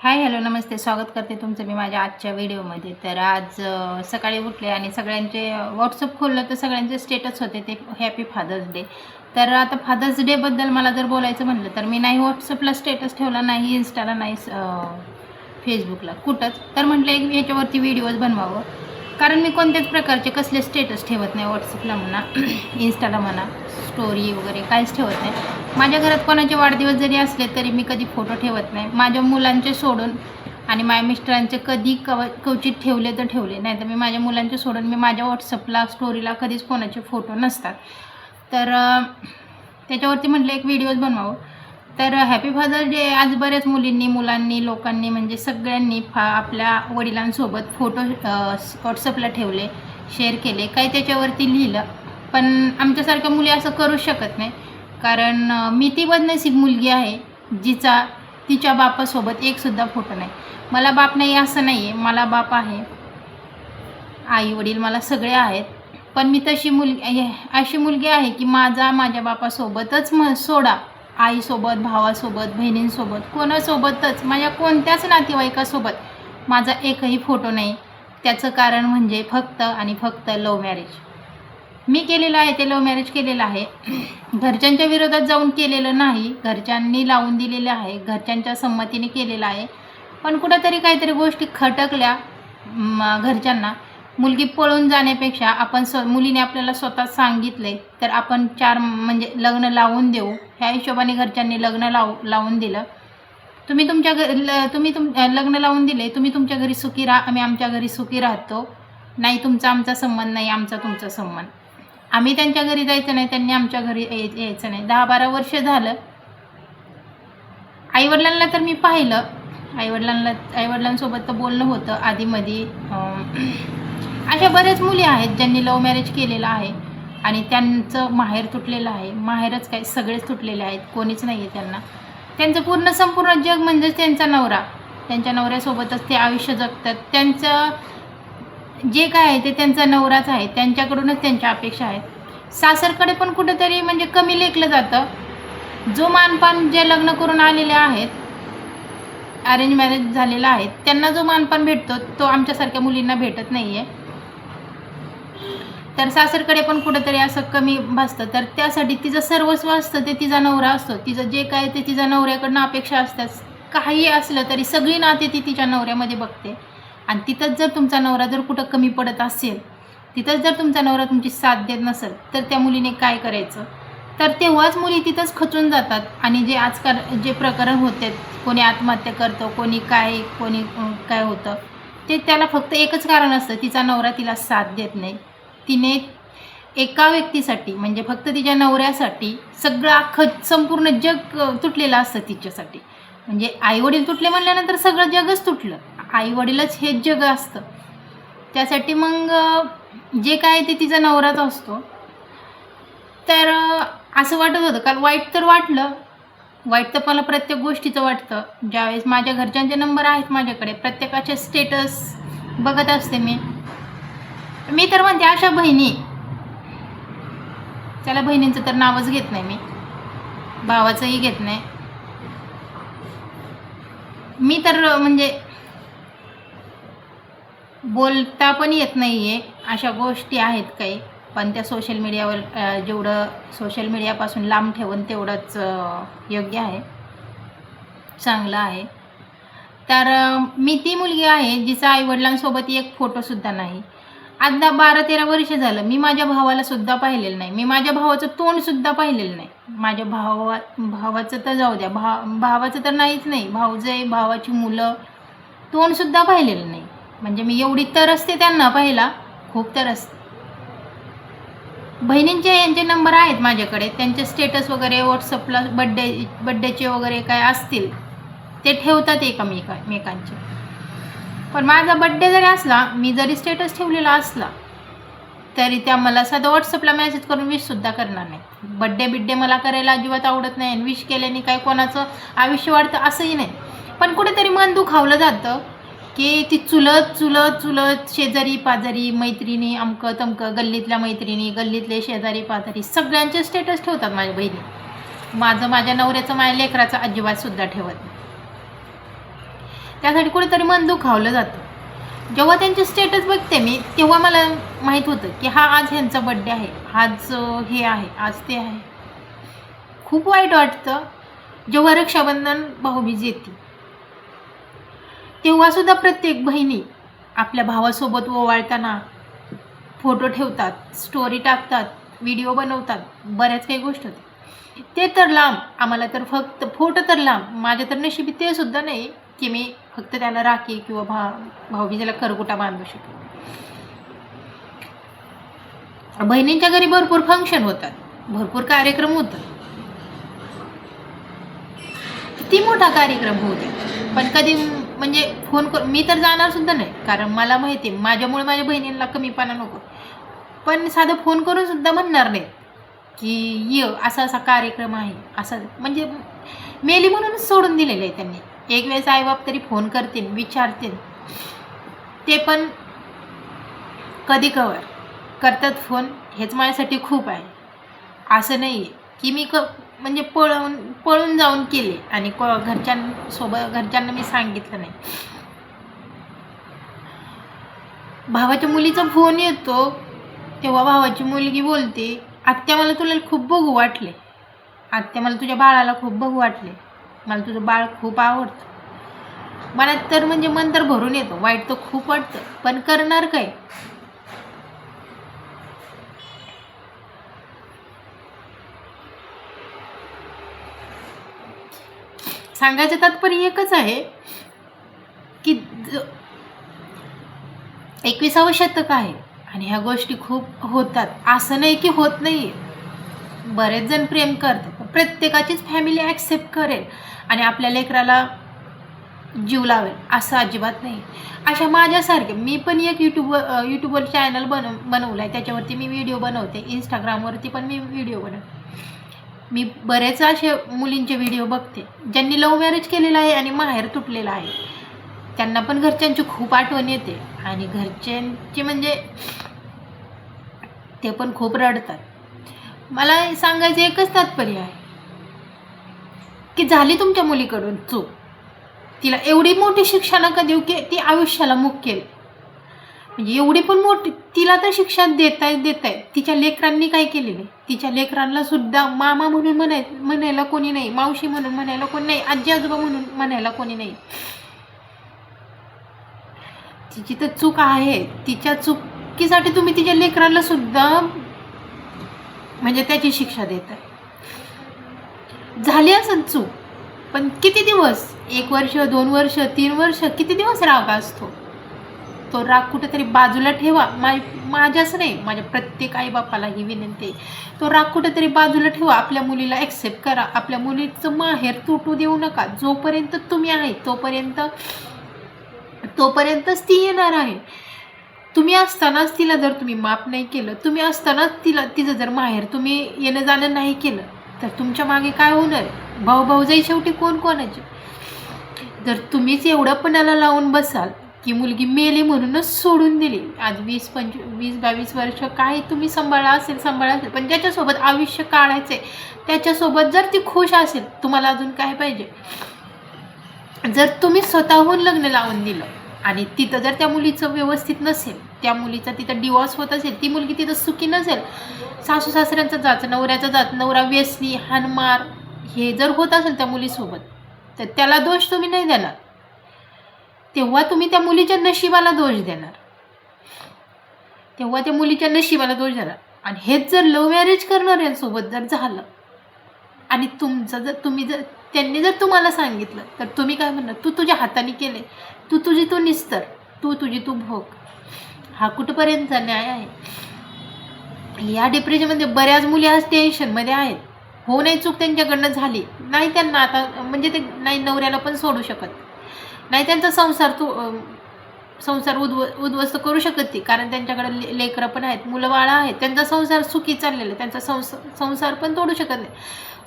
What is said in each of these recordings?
Hi hello नमस्ते, स्वागत करते तुमचं मी माझ्या आजच्या व्हिडिओमध्ये. तर आज सकाळी उठले आणि सगळ्यांचे व्हॉट्सअप खोललं तर सगळ्यांचे स्टेटस होते ते हॅपी फादर्स डे. तर आता फादर्स डेबद्दल मला जर बोलायचं म्हटलं तर मी नाही व्हॉट्सअपला स्टेटस ठेवला, नाही इन्स्टाला, नाही फेसबुकला, कुठंच. तर म्हटलं एक ह्याच्यावरती व्हिडिओज बनवावं, कारण मी कोणत्याच प्रकारचे कसले स्टेटस ठेवत नाही. व्हॉट्सअपला म्हणा, इन्स्टाला म्हणा, स्टोरी वगैरे काहीच ठेवत नाही. माझ्या घरात कोणाचे वाढदिवस जरी असले तरी मी कधी फोटो ठेवत नाही, माझ्या मुलांचे सोडून. आणि माझ्या मिस्टरांचे कधी क्वचित ठेवले तर ठेवले, नाही तर मी माझ्या मुलांचे सोडून मी माझ्या व्हॉट्सअपला स्टोरीला कधीच कोणाचे फोटो नसतात. तर त्याच्यावरती म्हटलं एक व्हिडिओज बनवावं. तर हॅपी फादर्स डे आज बऱ्याच मुलींनी, मुलांनी, लोकांनी म्हणजे सगळ्यांनी आपल्या वडिलांसोबत फोटो व्हॉट्सअपला ठेवले, शेअर केले, काही त्याच्यावरती लिहिलं. पण आमच्यासारख्या मुली असं करू शकत नाही, कारण मी ती बदनसीब मुलगी आहे तिच्या बापासोबत एकसुद्धा फोटो नाही. मला बाप नाही असं नाही आहे, मला बाप आहे, आई वडील मला सगळे आहेत. पण मी अशी मुलगी आहे की माझ्या बापासोबतच सोडा, आईसोबत, भावासोबत, बहिणींसोबत, कोणासोबतच, माझ्या कोणत्याच नातेवाईकासोबत माझा एकही फोटो नाही. त्याचं कारण म्हणजे फक्त आणि फक्त लव्ह मॅरेज मी केलेलं आहे. ते लव्ह मॅरेज केलेलं आहे, घरच्यांच्या विरोधात जाऊन केलेलं नाही, घरच्यांनी लावून दिलेलं आहे, घरच्यांच्या संमतीने केलेलं आहे. पण कुठंतरी काहीतरी गोष्टी खटकल्या घरच्यांना. मुलगी पळून जाण्यापेक्षा मुलीने आपल्याला स्वतः सांगितले तर आपण म्हणजे लग्न लावून देऊ, ह्या हिशोबाने घरच्यांनी लग्न लावून दिलं. तुम्ही लग्न लावून दिले, तुम्ही तुमच्या घरी सुखी राहा, आम्ही आमच्या घरी सुखी राहतो. नाही तुमचा आमचा संबंध, नाही आमचा तुमचा संबंध. आम्ही त्यांच्या घरी जायचं नाही, त्यांनी आमच्या घरी यायचं नाही. 10-12 वर्ष झालं. आईवडिलांना तर मी पाहिलं, आईवडिलांसोबत तर बोलणं होतं आधीमध्ये. अशा बऱ्याच मुली आहेत ज्यांनी लव्ह मॅरेज केलेलं आहे आणि त्यांचं माहेर तुटलेलं आहे. माहेरच काय, सगळेच तुटलेले आहेत, कोणीच नाही आहे त्यांना. त्यांचं संपूर्ण जग म्हणजेच त्यांचा नवरा, त्यांच्या नवऱ्यासोबतच ते आयुष्य जगतात. त्यांचं जे काय आहे ते त्यांचा नवराच आहे, त्यांच्याकडूनच त्यांच्या अपेक्षा आहेत. सासरकडे पण कुठेतरी म्हणजे कमी लेखलं जातं. जो मानपान जे लग्न करून आलेले आहेत, अरेंज मॅरेज झालेला आहे, त्यांना जो मानपान भेटतो तो आमच्यासारख्या मुलींना भेटत नाही आहे. तर सासरकडे पण कुठेतरी असं कमी भासतं. तर त्यासाठी तिचं सर्वस्व असतं ते तिचा नवरा असतो. तिचं जे काय ते तिच्या नवऱ्याकडनं अपेक्षा असतात. काही असलं तरी सगळी नाते ती तिच्या नवऱ्यामध्ये बघते. आणि तिथंच जर तुमचा नवरा जर कुठं कमी पडत असेल, तिथंच जर तुमचा नवरा तुमची साथ देत नसेल, तर त्या मुलीने काय करायचं? तर तेव्हाच मुली तिथंच खचून जातात. आणि जे आजकाल जे प्रकरण होते, कोणी आत्महत्या करतो, कोणी काय होतं, ते त्याला फक्त एकच कारण असतं, तिचा नवरा तिला साथ देत नाही. तिने एका व्यक्तीसाठी म्हणजे फक्त तिच्या नवऱ्यासाठी सगळं संपूर्ण जग तुटलेलं असतं तिच्यासाठी. म्हणजे आईवडील तुटले म्हणल्यानंतर सगळं जगच तुटलं. आईवडीलच हेच जग असतं. त्यासाठी मग जे काय ते तिचा नवराच असतो. तर असं वाटत होतं, कारण वाईट तर वाटलं. वाईट तर मला प्रत्येक गोष्टीचं वाटतं. ज्यावेळेस माझ्या घरच्यांचे नंबर आहेत माझ्याकडे, प्रत्येकाचे स्टेटस बघत असते मी तर म्हणते अशा बहिणी, त्याला बहिणींचं तर नावच घेत नाही मी, भावाचंही घेत नाही मी. तर म्हणजे बोलता पण येत नाही आहे, अशा गोष्टी आहेत काही. पण त्या सोशल मीडियावर जेवढं सोशल मीडियापासून लांब ठेवून तेवढंच योग्य आहे, चांगलं आहे. तर मी ती मुलगी आहे जिचा आईवडिलांसोबत एक फोटोसुद्धा नाही. आता 12-13 वर्ष झालं मी माझ्या भावाला सुद्धा पाहिलेलं नाही. मी माझ्या भावाचं तोंडसुद्धा पाहिलेलं नाही. माझ्या भावाचं तर जाऊ द्या, भावाचं तर नाहीच नाही, भाऊजे, भावाची मुलं, तोंडसुद्धा पाहिलेलं नाही. म्हणजे मी एवढी तरसते त्यांना पाहिला, खूप तरसते. यांचे नंबर आहेत माझ्याकडे, त्यांचे स्टेटस वगैरे व्हॉट्सअपला बड्डेचे वगैरे काय असतील ते ठेवतात एकमेकांचे. पण माझा बड्डे जरी असला, मी जरी स्टेटस ठेवलेला असला, तरी त्या मला साधं व्हॉट्सअपला मेसेज करून विशसुद्धा करणार नाही. बड्डे मला करायला अजिबात आवडत नाही. विश केल्याने काय कोणाचं आयुष्य वाढतं असंही नाही. पण कुठेतरी मन दुखावलं जातं की ती चुलत शेजारी पाजारी, मैत्रिणी, अमकं तमकं, गल्लीतल्या मैत्रिणी, गल्लीतले शेजारी पाजारी सगळ्यांचे स्टेटस ठेवतात माझ्या बहिणी. माझ्या नवऱ्याचं, माझ्या लेकराचं अजिबात सुद्धा ठेवत नाही. त्यासाठी कुठेतरी मन दुखावलं जातं. जेव्हा त्यांचे स्टेटस बघते मी तेव्हा मला माहीत होतं की हा आज ह्यांचा बड्डे आहे, आज हे आहे, आज ते आहे. खूप वाईट वाटतं जेव्हा रक्षाबंधन भाऊबीज येते तेव्हासुद्धा प्रत्येक बहिणी आपल्या भावासोबत ओवाळताना फोटो ठेवतात, स्टोरी टाकतात, व्हिडिओ बनवतात, बऱ्याच काही गोष्टी होते. ते तर लांब, आम्हाला तर फक्त फोटो तर लांब. माझ्या तर नशिबी ते सुद्धा नाही की मी फक्त त्याला राखी किंवा भाऊबीजेला करगुटा बांधू शकेल. बहिणींच्या घरी भरपूर फंक्शन होतात, भरपूर कार्यक्रम होतात. किती मोठा कार्यक्रम होऊ दे, पण कधी म्हणजे फोन कर, मी तर जाणार सुद्धा नाही, कारण मला माहिती आहे माझ्यामुळे माझ्या बहिणींना कमीपणा नको. पण साधं फोन करून सुद्धा म्हणणार नाही की ये असा असा कार्यक्रम आहे, असं म्हणजे मेली म्हणूनच सोडून दिलेलं आहे त्यांनी. एक वेळेस आईबाप तरी फोन करतील, विचारतील, ते पण कधी कवर करतात फोन, हेच माझ्यासाठी खूप आहे. असं नाही आहे की मी म्हणजे पळून जाऊन केले आणि घरच्यांना मी सांगितलं नाही. भावाच्या मुलीचा फोन येतो तेव्हा भावाची मुलगी बोलते, आत्या मला तुला खूप बघू वाटले, आत्या मला तुझ्या बाळाला खूप बघू वाटले, मला तुझं बाळ खूप आवडतं. मला तर म्हणजे मन तर भरून येतं, वाईट तर खूप वाटतं, पण करणार काय. सांगायचं तात्पर्य एकच आहे की 21वे शतक आहे आणि ह्या गोष्टी खूप होतात. असं नाही की होत नाही, बरेच जण प्रेम करतात, प्रत्येकाचीच फॅमिली ॲक्सेप्ट करेल आणि आपल्या लेकराला जीव लावेल असं अजिबात नाही. अशा माझ्यासारखे मी पण एक यूट्यूबवर चॅनल बनवलं आहे, त्याच्यावरती मी व्हिडिओ बनवते, इंस्टाग्रामवरती पण मी व्हिडिओ बनवते. मी बरेच असे मुलींचे व्हिडिओ बघते ज्यांनी लव्ह मॅरेज केलेलं आहे आणि माहेर तुटलेलं आहे. त्यांना पण घरच्यांची खूप आठवण येते आणि घरच्यांची म्हणजे ते पण खूप रडतात. मला सांगायचं एकच तात्पर्य आहे की झाली तुमच्या मुलीकडून चूक, तिला एवढी मोठी शिक्षा नका देऊ की ती आयुष्याला मुकेल. म्हणजे एवढी पण मोठी तिला तर शिक्षा देताय. तिच्या लेकरांनी काय केलेलं आहे, तिच्या लेकरांना सुद्धा मामा म्हणून म्हणायला कोणी नाही, मावशी म्हणून म्हणायला कोणी नाही, आजी आजोबा म्हणून म्हणायला कोणी नाही. तिची तर चूक आहे, तिच्या चुकीसाठी तुम्ही तिच्या लेकरांना सुद्धा म्हणजे त्याची शिक्षा देताय. झाली असेल चूक, पण किती दिवस, 1 वर्ष 2 वर्ष 3 वर्ष, किती दिवस राग असतो. तो राग कुठेतरी बाजूला ठेवा. माझ्याच नाही, माझ्या प्रत्येक आईबापाला ही विनंती आहे, तो राग कुठेतरी बाजूला ठेवा. आपल्या मुलीला ॲक्सेप्ट करा, आपल्या मुलीचं माहेर तुटू देऊ नका. जोपर्यंत तुम्ही आहे तोपर्यंतच ती येणार आहे. तुम्ही असतानाच तिला जर तुम्ही माफ नाही केलं, तुम्ही असतानाच तिचं जर माहेर तुम्ही येणं जाणं नाही केलं तर तुमच्या मागे काय होणार आहे. भाऊजाई शेवटी कोण कोणाचे. जर तुम्हीच एवढं पणाला लावून बसाल की मुलगी मेली म्हणूनच सोडून दिली, आज 20-22 वर्ष काय तुम्ही सांभाळा असेल, पण ज्याच्यासोबत आयुष्य काढायचंय त्याच्यासोबत जर ती खुश असेल, तुम्हाला अजून काय पाहिजे. जर तुम्ही स्वतःहून लग्न लावून दिलं आणि तिथं जर त्या मुलीचं व्यवस्थित नसेल, त्या मुलीचा तिथं डिवॉर्स होत असेल, ती मुलगी तिथं सुखी नसेल, सासू सासऱ्यांचा जात, नवऱ्याचा जात, नवरा व्यसनी, हाणमार हे जर होत असेल त्या मुलीसोबत, तर त्याला दोष तुम्ही नाही देणार. तेव्हा तुम्ही त्या मुलीच्या नशिबाला दोष देणार. आणि हेच जर लव्ह मॅरेज करणाऱ्यांसोबत जर झालं आणि त्यांनी जर तुम्हाला सांगितलं तर तुम्ही काय म्हणणार, तू तुझ्या हाताने केले, तू निस्तर, तू भोग. हा कुठपर्यंतचा न्याय आहे. या डिप्रेशनमध्ये बऱ्याच मुली आज टेन्शनमध्ये आहेत. हो, नाही चूक त्यांच्याकडनं झाली नाही, त्यांना आता म्हणजे ते नाही नवऱ्याला पण सोडू शकत नाही, त्यांचा संसार उद्ध्वस्त करू शकत ती, कारण त्यांच्याकडे लेकरं पण आहेत, मुलं बाळं आहेत, त्यांचा संसार सुखी चाललेला आहे, त्यांचा संसार पण तोडू शकत नाही.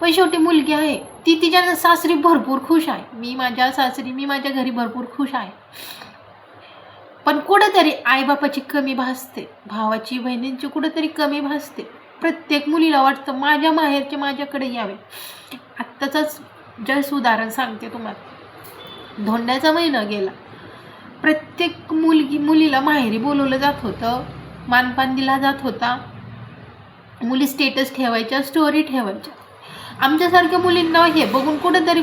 पण शेवटी मुलगी आहे, ती तिच्या सासरी भरपूर खुश आहे. मी माझ्या घरी भरपूर खुश आहे. पण कुठेतरी आईबापाची कमी भासते, भावाची बहिणींची कुठेतरी कमी भासते. प्रत्येक मुलीला वाटतं माझ्या माहेरचे माझ्याकडे यावे. आत्ताचंच जस्ट उदाहरण सांगते तुम्हाला. धोंड्याचा महिना गेला, प्रत्येक मुलीला माहेरी बोलवलं जात होतं, मानपान दिला जात होता, मुली स्टेटस ठेवायच्या, स्टोरी ठेवायच्या. आमच्यासारख्या मुलींना हे बघून कुठंतरी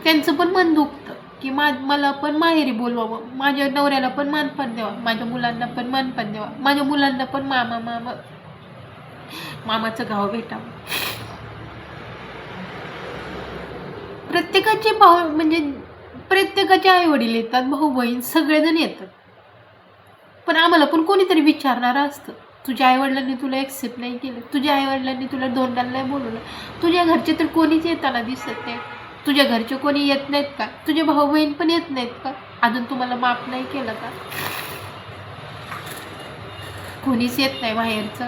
त्यांचं पण मन दुखतं की मला पण माहेरी बोलवावं, माझ्या नवऱ्याला पण मानपान द्यावा, माझ्या मुलांना पण मानपान द्यावा, माझ्या मुलांना पण मामाचं गाव भेटावं. प्रत्येकाचे म्हणजे प्रत्येकाचे आई वडील येतात, भाऊ बहीण सगळेजण येतात, पण आम्हाला पण कोणीतरी विचारणारं असतं, तुझ्या आईवडिलांनी तुला ॲक्सेप्ट नाही केलं, तुझ्या आईवडिलांनी तुला धोंड्याला नाही बोलवलं, तुझ्या घरचे तर कोणीच येताना दिसत नाही, तुझ्या घरचे कोणी येत नाहीत का, तुझे भाऊ बहीण पण येत नाहीत का, अजून तुम्हाला माफ नाही केलं का, कोणीच येत नाही बाहेरचं.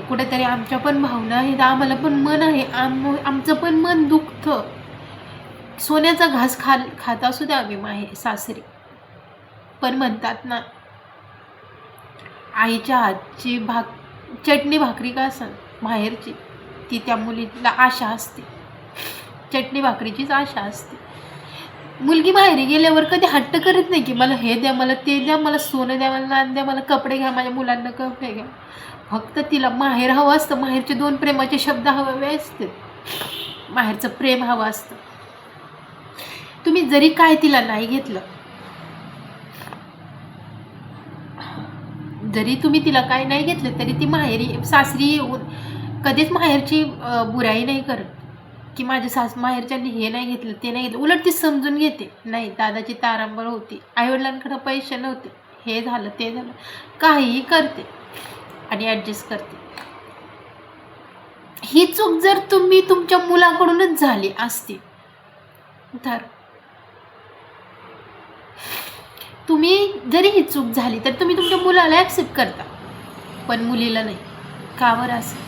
कुठेतरी आमच्या पण भावना आहेत, आम्हाला पण मन आहे, आमचं पण मन दुखतं. सोन्याचा घास खात असू द्या आम्ही सासरी, पण म्हणतात ना, आईच्या हातची चटणी भाकरी का असेल माहेरची, ती त्या मुलीला आशा असते, चटणी भाकरीचीच आशा असते. मुलगी माहेरी गेल्यावर कधी हट्ट करत नाही की मला हे द्या, मला ते द्या, मला सोनं द्या, मला नाण द्या, मला कपडे घ्या, माझ्या मुलांना कपडे घ्या. फक्त तिला माहेर हवं असतं, माहेरचे 2 प्रेमाचे शब्द हवे असते, माहेरचं प्रेम हवं असतं. तुम्ही जरी काय तिला नाही घेतलं, जरी तुम्ही तिला काय नाही घेतलं, तरी ती सासरी येऊन कधीच माहेरची बुराई नाही करत की माझ्या माहेरच्यांनी हे नाही घेतलं, ते नाही घेतलं. उलट ती समजून घेते, नाही दादाची तारांबळ होती, आईवडिलांकडे पैसे नव्हते, हे झालं ते झालं, काहीही करते आणि ॲडजस्ट करते. ही चूक जर तुम्ही तुमच्या मुलाकडूनच झाली असती तर तुम्ही जरी ही चूक झाली तर तुम्ही तुमच्या मुलाला ॲक्सेप्ट करता, पण मुलीला नाही. का बरं असं?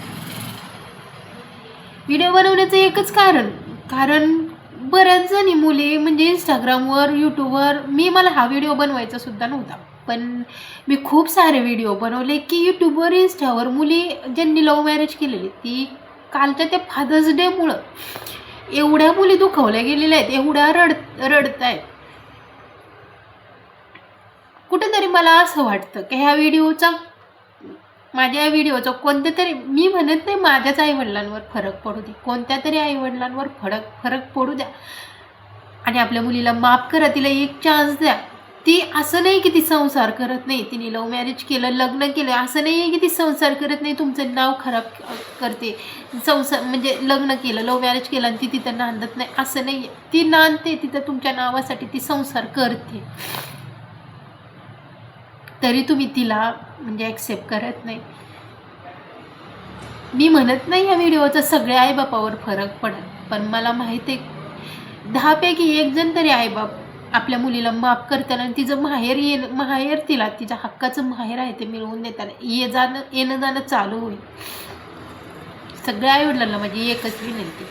व्हिडिओ बनवण्याचं एकच कारण बऱ्याच जणी मुली म्हणजे इंस्टाग्रामवर, यूट्यूबवर, मला हा व्हिडिओ बनवायचा सुद्धा नव्हता, पण मी खूप सारे व्हिडिओ बनवले की यूट्यूबवर, इंस्टावर मुली ज्यांनी लव्ह मॅरेज केलेली, ती कालच्या त्या फादर्स डेमुळं एवढ्या मुली दुखावल्या गेलेल्या आहेत, एवढ्या रडत आहेत. कुठेतरी मला असं वाटतं की माझ्या या व्हिडिओचा कोणत्या तरी, मी म्हणत नाही माझ्याच आईवडिलांवर फरक पडू दे, कोणत्या तरी आईवडिलांवर फरक पडू द्या आणि आपल्या मुलीला माफ करा, तिला एक चान्स द्या. ती असं नाही की ती संसार करत नाही, तिने लव्ह मॅरेज केलं, लग्न केलं, असं नाही आहे की ती संसार करत नाही, तुमचं नाव खराब करते. संसार म्हणजे लग्न केलं, लव्ह मॅरेज केलं आणि ती तिथं नांदत नाही, असं नाही आहे. ती नांदते तिथं तुमच्या नावासाठी, ती संसार करते, तरी तुम्ही तिला म्हणजे ॲक्सेप्ट करत नाही. मी म्हणत नाही या व्हिडिओचा सगळ्या आईबापावर फरक पडेल, पण मला माहिती आहे 10 पैकी 1 जण तरी आईबाप आपल्या मुलीला माफ करताना आणि तिचं माहेर तिला तिच्या हक्काचं माहेर आहे ते मिळवून देताना येणं जाणं चालू होईल. सगळ्या आईवडिलांना माझी एकच विनंती,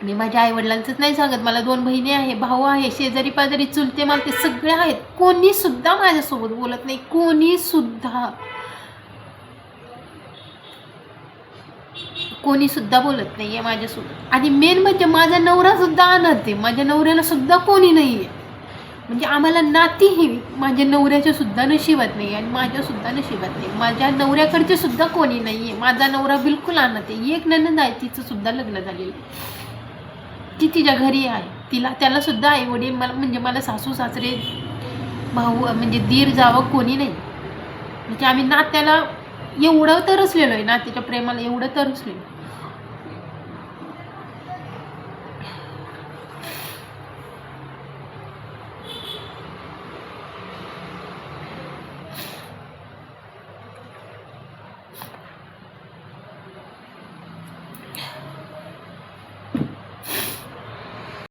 मी माझ्या आईवडिलांचंच नाही सांगत, मला 2 बहिणी आहे, भाऊ आहे, शेजारी पाजारी, चुलते मालते सगळे आहेत, कोणी सुद्धा माझ्यासोबत बोलत नाही, कोणी सुद्धा बोलत नाही आहे माझ्यासोबत. आणि मेन म्हणजे माझा नवरा सुद्धा अनाथ आहे, माझ्या नवऱ्याला सुद्धा कोणी नाही आहे, म्हणजे आम्हाला नाती ही माझ्या नवऱ्याच्या सुद्धा नशिबात नाही आणि माझ्या सुद्धा नशिबात नाही, माझ्या नवऱ्याकडचे सुद्धा कोणी नाही आहे. माझा नवरा बिलकुल अनाथ आहे. एक नणंद आहे, तिचं सुद्धा लग्न झालेलं आहे, ती तिच्या घरी आहे, त्याला सुद्धा आई वडील मला सासू सासरे भाऊ म्हणजे दीर जावं कोणी नाही. म्हणजे आम्ही नात्याला एवढं तरसलेलो आहे, नात्याच्या प्रेमाला एवढं तरसलेलो.